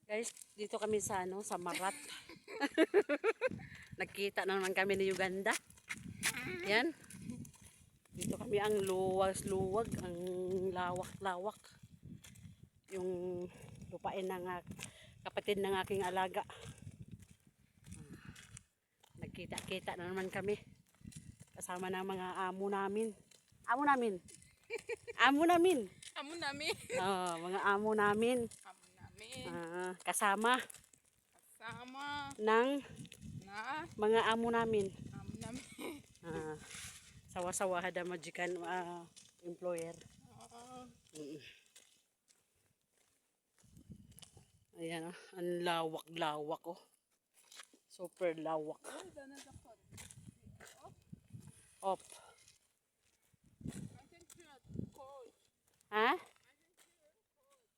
Guys, dito kami sa sa Marat. Nagkita na naman kami ni Uganda. Yan. Dito kami ang luwag-luwag, ang lawak-lawak. Yung lupain ng kapatid ng aking alaga. Nagkita-kita na naman kami. Kasama ng mga amo namin. Amo namin. Amo namin. Amo namin. Mga amo namin. Amo namin. Kasama. Kasama. Ng mga amo namin. Amo namin. Sawa-sawa hada majikan employer. Ayan, ang lawak-lawak oh. Super lawak. Op. Ha?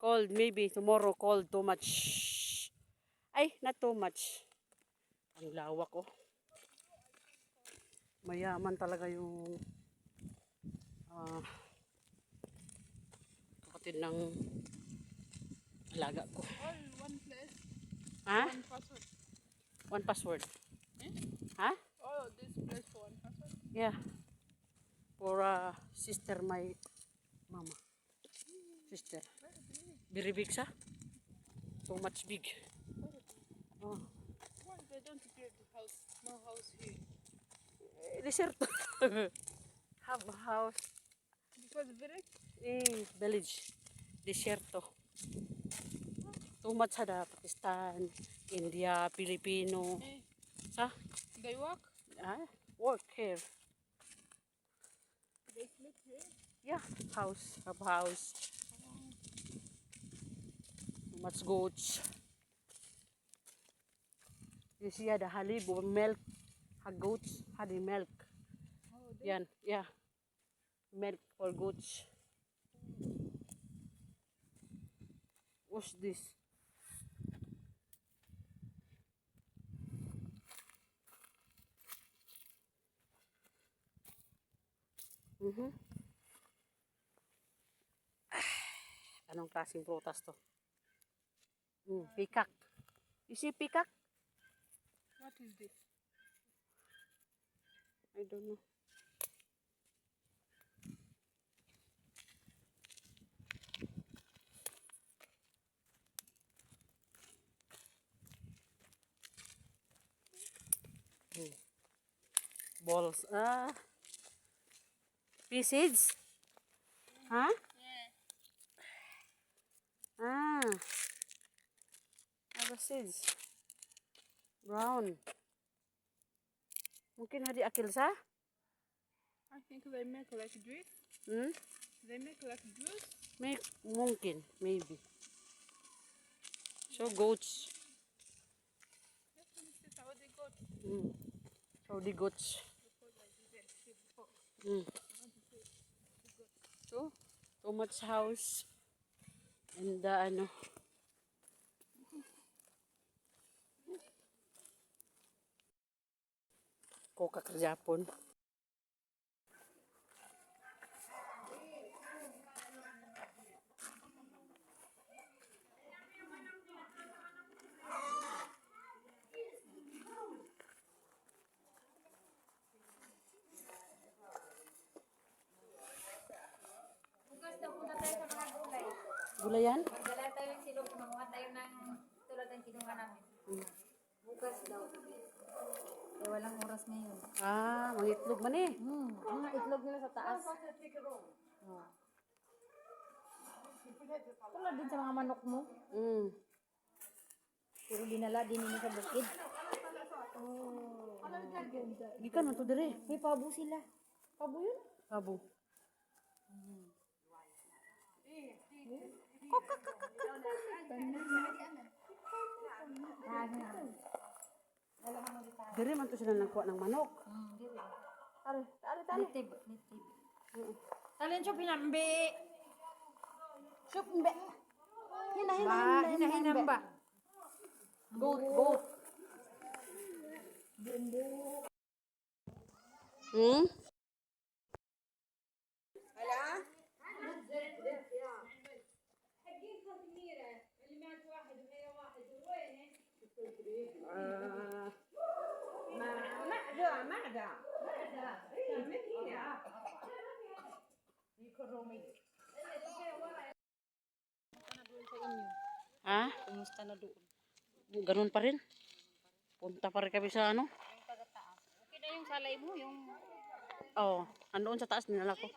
Cold, maybe tomorrow cold too much. Ay, not too much. Ang lawak oh. Mayaman talaga yung kapatid ng alaga ko. All one place. Ha? One password. One password. Eh? Ha? Oh, this place for one password. Yeah. For sister, my mama. Sister. Very big sa? So much big. Oh. Why they don't build the house? No house here. Deserto. Have a house. Because village? Village. Deserto. Too much sa Pakistan, India, Filipino. Sa? They work? Work here. They sleep here? Yeah, house. Have house. Too much goats. You see the halib or milk. Goats, honey milk. Yan, yeah. Milk for goats. What's this? Anong klaseng prutas to? Peacock. You see peacock? What is this? I don't know. Balls. Pea seeds? Huh? Yeah. Apa seeds? Brown. Mungkin hadi akil sa? I think they make like juice. They make like juice. Mungkin, maybe. So goats. This is how they got. So the goats. Because I didn't see before. So, too much house. And Coca Japon. Bukas daw punta tayo sa mga gulay. Gulay yan? Magdala tayo ng silog, mamuha tayo ng tulad ng kinuha namin. Bukas daw. Eh, walang oras ngayon. Ah, mangitlog man eh. Mga itlog nila sa taas. Oh. Tulad din sa mga manok mo. Mm. Pero dinala din nila sa bukid. Gikan man to dire. May pabo sila. Pabo yun? Abo. Dire man to sila nagkuha ng manok. Native. Talin siya pinambi. Siya pinambi. Hinahinam ba? Goat. Hmm? Ha? Kumusta na doon? Ganun pa rin. Punta pa rin kami sa ano. Okay na yung salay mo, yung Oo. Andoon sa taas dinala ko.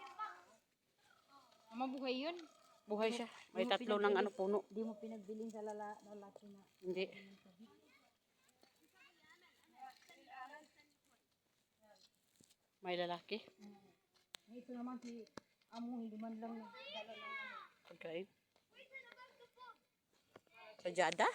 mabuhay yun. Buhay siya. May tatlo ng ano puno. Di mo pinagbiling sa lalaki na. Hindi. May lalaki. Ito naman si Amo, hindi man lang dala ng Pagkain. Sajada?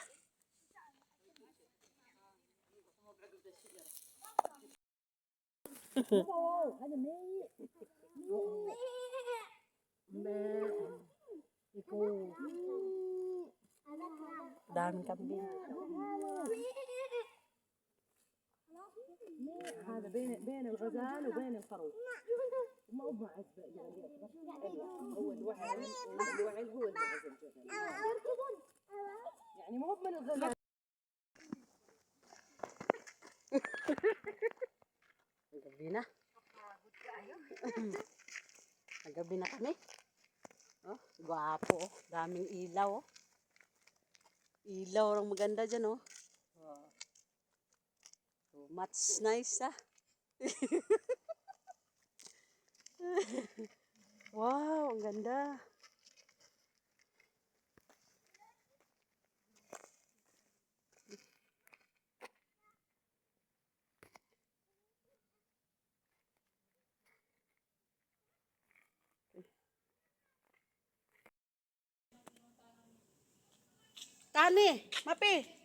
Daming kambing. هذا بين الغزال وبين الخروف ما هو معز يعني هو الوعل هو المعز يعني ما هو من الغزال Gabi na. Gabi na kami. Oh, gwapo oh. Daming ilaw oh. Ilaw ang maganda dyan oh. So much nice ah. Wow, ang ganda. Tani, mapi.